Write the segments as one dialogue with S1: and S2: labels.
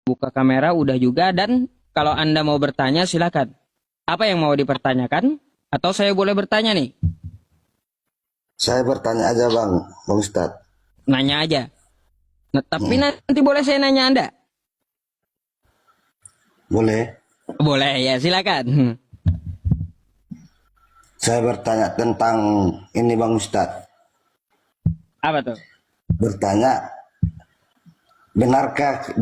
S1: buka kamera udah juga, dan kalau Anda mau bertanya silakan. Apa yang mau dipertanyakan? Atau saya boleh bertanya nih?
S2: Saya bertanya aja Bang Ustadz.
S1: Nanya aja. Nah, tapi nanti boleh saya nanya Anda?
S2: Boleh?
S1: Boleh ya, silakan.
S2: Saya bertanya tentang ini Bang Ustadz.
S1: Apa tuh?
S2: Bertanya, benarkah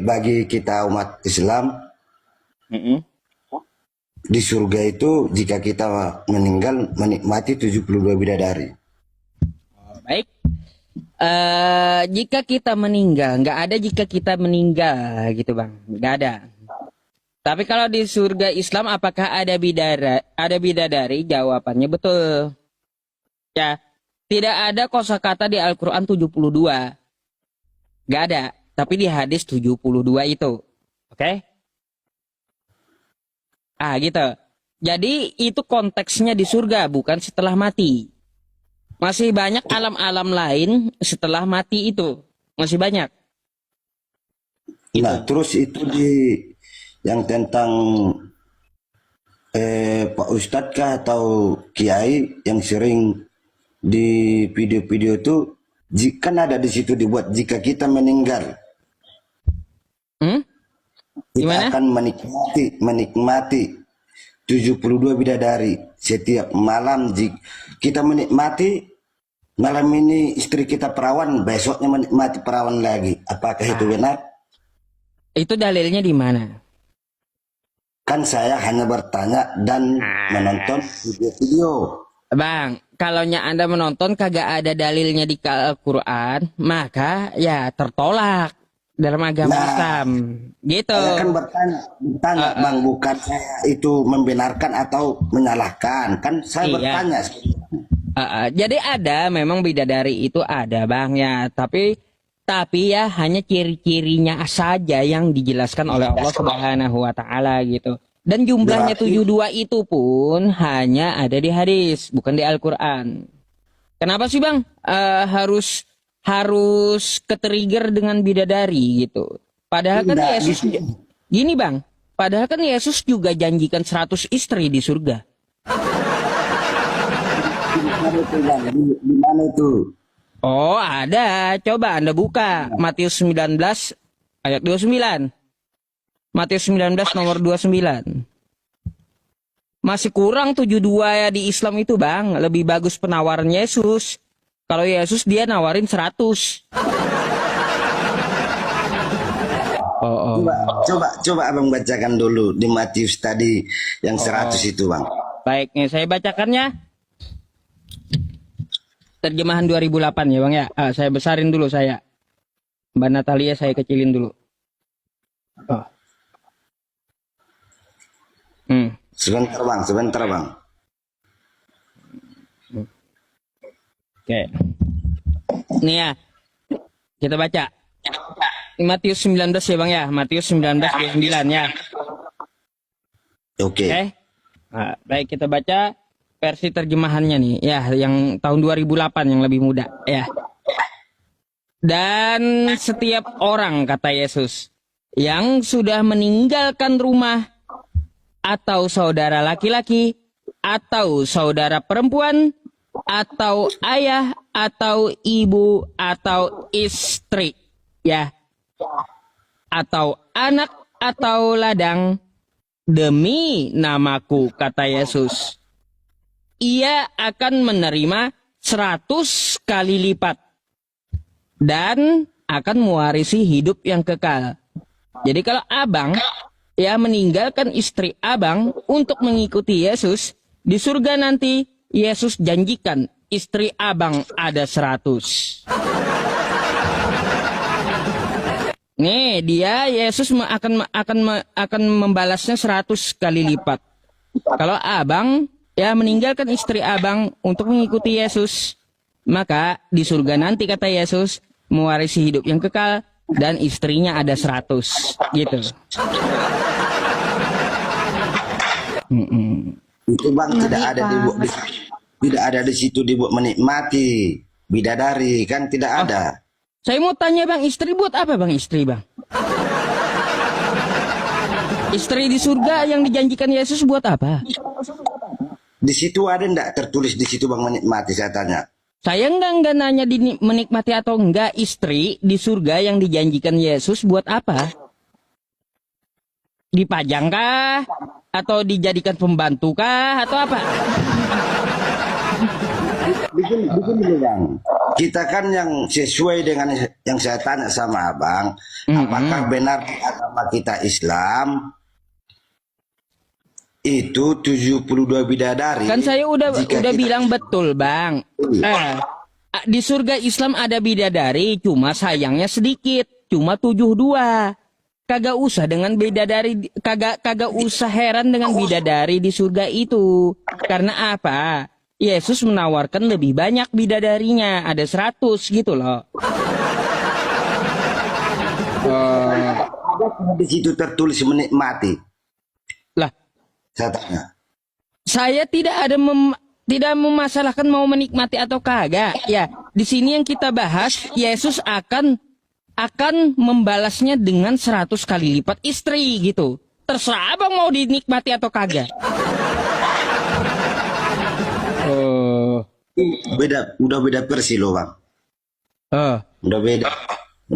S2: bagi kita umat Islam di surga itu jika kita meninggal menikmati 72 bidadari?
S1: Baik. Jika kita meninggal, nggak ada jika kita meninggal gitu Bang, nggak ada. Tapi kalau di surga Islam apakah ada bidadari? Jawabannya betul. Ya, tidak ada kosakata di Al-Quran 72. Nggak ada, tapi di hadis 72 itu. Oke? Gitu. Jadi itu konteksnya di surga, bukan setelah mati. Masih banyak alam-alam lain setelah mati itu. Masih banyak.
S2: Nah, terus itu yang tentang Pak Ustadz kah atau Kiai yang sering di video-video itu, jika ada di situ dibuat jika kita meninggal kita
S1: Gimana?
S2: akan menikmati 72 bidadari setiap malam. Jika kita menikmati malam ini istri kita perawan, besoknya menikmati perawan lagi. Apakah itu benar?
S1: Itu dalilnya di mana?
S2: Kan saya hanya bertanya dan menonton video-video.
S1: Bang, kalau Anda menonton kagak ada dalilnya di Al-Quran, maka ya tertolak dalam agama Islam. Gitu.
S2: Saya kan bertanya Bang, bukan saya itu membenarkan atau menyalahkan. Kan saya bertanya.
S1: Jadi ada, memang bidadari itu ada Bang ya, tapi ya hanya ciri-cirinya saja yang dijelaskan oleh Allah Subhanahu wa taala gitu. Dan jumlahnya 72 itu pun hanya ada di hadis, bukan di Al-Qur'an. Kenapa sih Bang harus ketrigger dengan bidadari gitu? Padahal kan Yesus gini Bang, padahal kan Yesus juga janjikan 100 istri di surga.
S2: Di mana itu?
S1: Oh, ada. Coba Anda buka Matius 19 ayat 29. Matius 19 nomor 29. Masih kurang 72 ya di Islam itu, Bang. Lebih bagus penawaran Yesus. Kalau Yesus dia nawarin 100.
S2: Coba Abang bacakan dulu di Matius tadi yang 100 itu, Bang.
S1: Baik, nih saya bacakannya. Terjemahan 2008 ya Bang ya. Saya besarin dulu saya. Mbak Natalia saya kecilin dulu.
S2: Sebentar Bang.
S1: Oke. Nih ya. Kita baca. Matius 19 ya Bang ya. Matius 19 29 ya.
S2: Oke.
S1: Nah, baik kita baca versi terjemahannya nih ya, yang tahun 2008 yang lebih muda ya. Dan setiap orang, kata Yesus, yang sudah meninggalkan rumah atau saudara laki-laki atau saudara perempuan atau ayah atau ibu atau istri ya, atau anak atau ladang demi namaku, kata Yesus, ia akan menerima 100 kali lipat dan akan mewarisi hidup yang kekal. Jadi kalau abang ya meninggalkan istri abang untuk mengikuti Yesus, di surga nanti Yesus janjikan istri abang ada 100. Nih dia Yesus akan membalasnya 100 kali lipat. Kalau abang ya meninggalkan istri abang untuk mengikuti Yesus, maka di surga nanti, kata Yesus, mewarisi hidup yang kekal dan istrinya ada 100 gitu.
S2: Itu Bang tidak ada di situ dibuat menikmati bidadari, kan tidak ada.
S1: Saya mau tanya Bang, istri buat apa Bang, istri Bang? Istri di surga yang dijanjikan Yesus buat apa?
S2: Di situ ada enggak tertulis di situ bang menikmati, saya tanya.
S1: Saya enggak nanya menikmati atau enggak, istri di surga yang dijanjikan Yesus buat apa? Dipajang kah? Atau dijadikan pembantu kah? Atau apa?
S2: Begini bang, kita kan yang sesuai dengan yang saya tanya sama abang, apakah benar di agama kita Islam itu 72 bidadari?
S1: Kan saya udah
S2: Jika kita-
S1: bilang betul, Bang. Di surga Islam ada bidadari, cuma sayangnya sedikit, cuma 72. Kagak usah dengan bidadari, kagak usah heran dengan bidadari di surga itu. Karena apa? Yesus menawarkan lebih banyak bidadarinya, ada 100 gitu loh.
S2: Di situ tertulis menikmati.
S1: Lah,
S2: Saya tanya.
S1: saya tidak memasalahkan mau menikmati atau kagak. Ya, di sini yang kita bahas, Yesus akan membalasnya dengan 100 kali lipat istri gitu. Terserah abang mau dinikmati atau kagak.
S2: Udah beda versi loh bang. Udah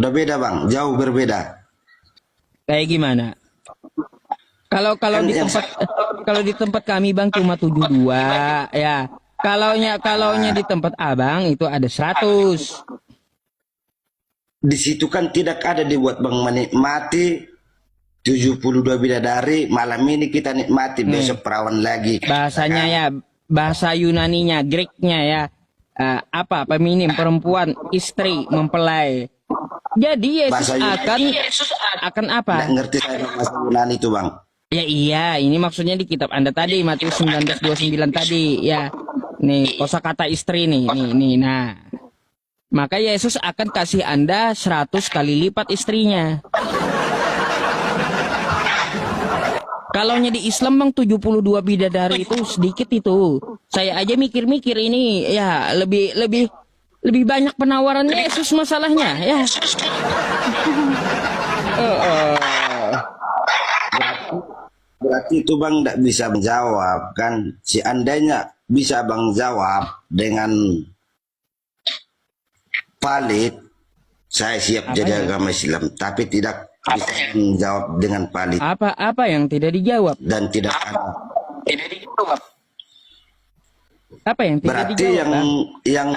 S2: beda bang, jauh berbeda.
S1: Kayak gimana? Kalau di tempat kami bang cuma 72 ya. Kalaunya di tempat abang itu ada 100.
S2: Di situ kan tidak ada dibuat bang menikmati 72 bidadari, malam ini kita nikmati, besok perawan lagi.
S1: Bahasanya ya, bahasa Yunaninya, Greeknya ya. Peminim, perempuan, istri, mempelai. Jadi Yesus akan apa?
S2: Nggak ngerti saya bahasa Yunani itu bang.
S1: Ya iya, ini maksudnya di kitab Anda tadi, Matius 19:29 tadi, ya. Nih, kosakata istri nih. Nah. Maka Yesus akan kasih Anda 100 kali lipat istrinya. Kalaunya di Islam bang 72 bidadari itu sedikit itu. Saya aja mikir-mikir ini ya lebih banyak penawaran Yesus masalahnya ya.
S2: Berarti itu bang tidak bisa menjawab kan? Seandainya bisa bang jawab dengan valid, saya siap jadi agama Islam. Tapi tidak bisa menjawab dengan valid.
S1: Apa yang tidak dijawab?
S2: Dan tidak ada.
S1: Apa yang tidak
S2: Berarti
S1: dijawab?
S2: yang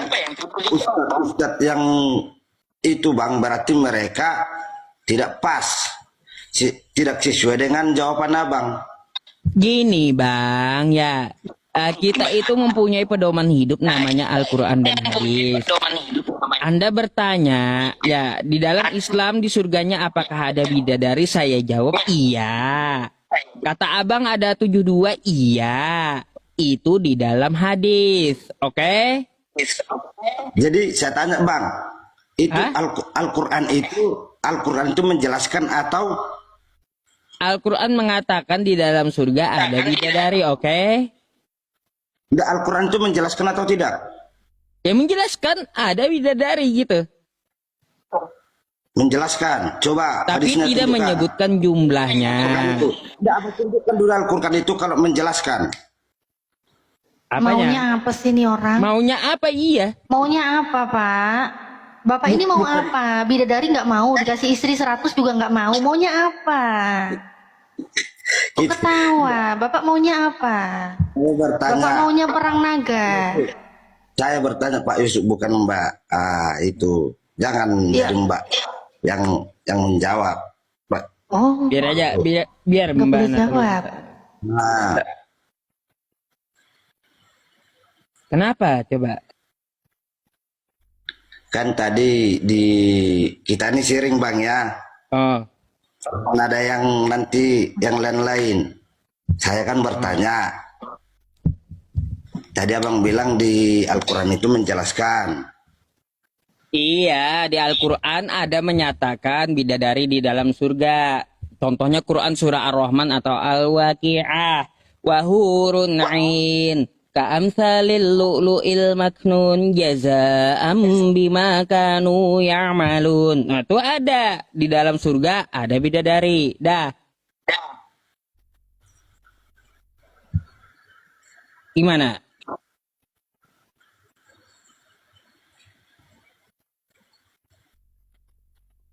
S2: ustadz yang itu bang, berarti mereka tidak pas, tidak sesuai dengan jawaban abang.
S1: Gini bang ya, kita itu mempunyai pedoman hidup namanya Al-Quran dan hadis. Anda bertanya, ya di dalam Islam di surganya apakah ada bidadari? Saya jawab iya. Kata abang ada 72, iya. Itu di dalam hadis, oke?
S2: Jadi saya tanya bang, itu Al-Quran itu menjelaskan atau
S1: Al-Quran mengatakan di dalam surga ada bidadari, oke?
S2: enggak, Al-Quran itu menjelaskan atau tidak?
S1: Ya menjelaskan ada bidadari gitu.
S2: Menjelaskan. Coba
S1: Tapi
S2: hadisnya
S1: tidak
S2: tunjukkan.
S1: menyebutkan jumlahnya.
S2: Tidak apa tunjukkan dulu Al-Quran itu kalau menjelaskan.
S1: Apanya?
S3: Maunya apa sih nih orang?
S1: Maunya apa iya?
S3: Maunya apa, Pak? Bapak ini mau apa? Bidadari nggak mau, dikasih istri 100 juga nggak mau. Maunya apa? Kok ketawa? Bapak maunya apa?
S2: Saya bertanya.
S3: Bapak maunya perang naga.
S2: Saya bertanya Pak Yusuf, bukan Mbak. Itu jangan
S3: Iya.
S2: dari Mbak yang menjawab. Pak.
S3: Oh,
S1: Biar aja, biar
S3: nggak
S1: Mbak
S3: boleh
S1: Nata.
S3: jawab.
S2: Nah,
S1: Kenapa coba?
S2: kan tadi di kita ini sharing bang ya.
S1: Oh,
S2: Ada yang nanti yang lain-lain. Saya kan bertanya. Tadi abang bilang di Al-Quran itu menjelaskan.
S1: iya, di Al-Quran ada menyatakan bidadari di dalam surga. Contohnya Quran surah Ar-Rahman atau Al-Waqi'ah. Wahurun 'ain ka'amsalil lu'lu'il maknun jazaa'am bima kanu ya'malun. Nah, itu ada di dalam surga ada bidadari. Dah. Gimana?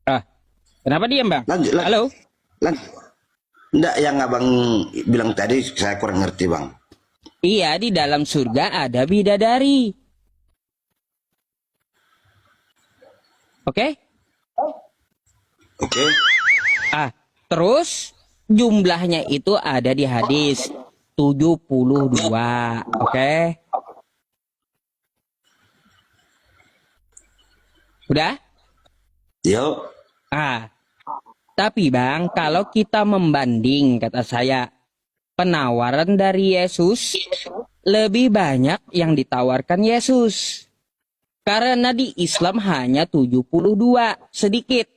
S1: Ah, kenapa diam, Bang?
S2: Lanjut,
S1: Halo?
S2: lanjut. Enggak, yang abang bilang tadi saya kurang ngerti, Bang.
S1: Iya, di dalam surga ada bidadari. Oke?
S2: Oke.
S1: Ah, terus jumlahnya itu ada di hadis 72. Oke? Udah?
S2: Yuk.
S1: Ah, tapi Bang, kalau kita membanding, kata saya, penawaran dari Yesus lebih banyak yang ditawarkan Yesus. Karena di Islam hanya 72, sedikit.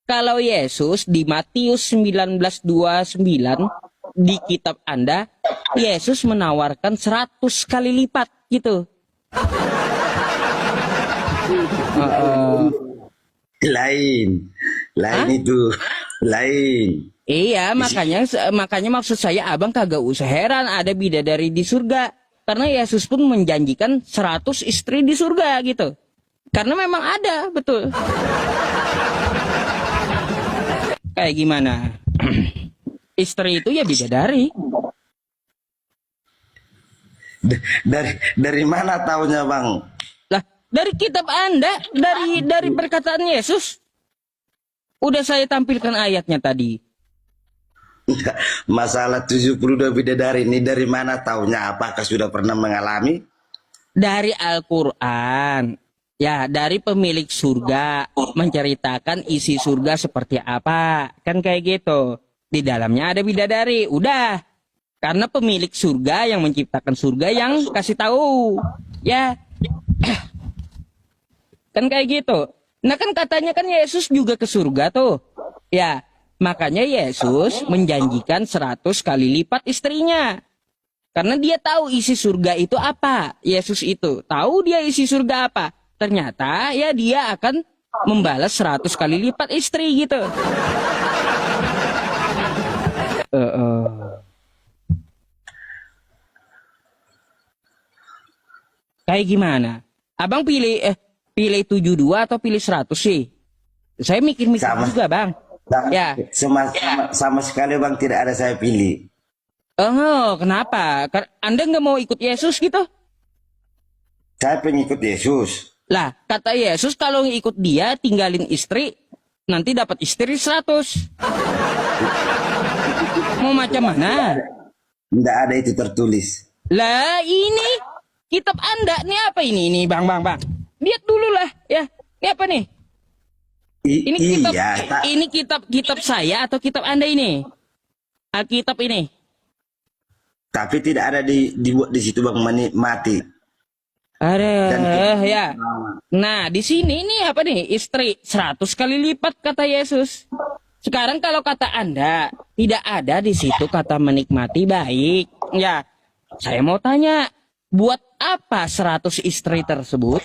S1: Kalau Yesus di Matius 19:29 di kitab Anda, Yesus menawarkan 100 kali lipat gitu.
S2: Lain. Lain
S1: Hah?
S2: itu. Lain.
S1: Iya, makanya maksud saya abang kagak usah heran ada bidadari di surga. Karena Yesus pun menjanjikan 100 istri di surga gitu. Karena memang ada, betul. Kayak gimana? Istri itu ya bidadari.
S2: Dari mana taunya, Bang?
S1: Lah, dari kitab Anda, dari perkataan Yesus. Udah saya tampilkan ayatnya tadi.
S2: Masalah 72 bidadari ini dari mana taunya? Apakah sudah pernah mengalami?
S1: Dari Al-Quran. Ya, dari pemilik surga menceritakan isi surga seperti apa. Kan kayak gitu. Di dalamnya ada bidadari. Udah. Karena pemilik surga yang menciptakan surga yang kasih tahu. Ya. Kan kayak gitu. Nah kan katanya kan Yesus juga ke surga tuh. Ya. Makanya Yesus menjanjikan 100 kali lipat istrinya. Karena dia tahu isi surga itu apa. Yesus itu tahu dia isi surga apa. Ternyata ya dia akan membalas 100 kali lipat istri gitu. Kayak gimana? Abang pilih 72 atau pilih 100 sih? Saya mikir-mikir
S2: Sama.
S1: juga, Bang. Ya.
S2: Sama sekali, Bang, tidak ada saya pilih.
S1: Oh, kenapa? Anda nggak mau ikut Yesus gitu?
S2: Saya pengikut Yesus.
S1: Lah, kata Yesus kalau ikut dia tinggalin istri, nanti dapat istri 100. Mau macam mana?
S2: Tidak ada itu tertulis.
S1: Lah, ini kitab Anda. Nih apa ini? Ini, Bang. Lihat dulu lah, ya. Ini apa nih? Ini kitab,
S2: Iya,
S1: ini kitab saya atau kitab Anda ini? Alkitab ini.
S2: tapi tidak ada dibuat di situ, Bang, menikmati.
S1: Ada ya. Nah, di sini ini apa nih? Istri 100 kali lipat kata Yesus. Sekarang kalau kata Anda tidak ada di situ kata menikmati baik. Ya, saya mau tanya, buat apa 100 istri tersebut?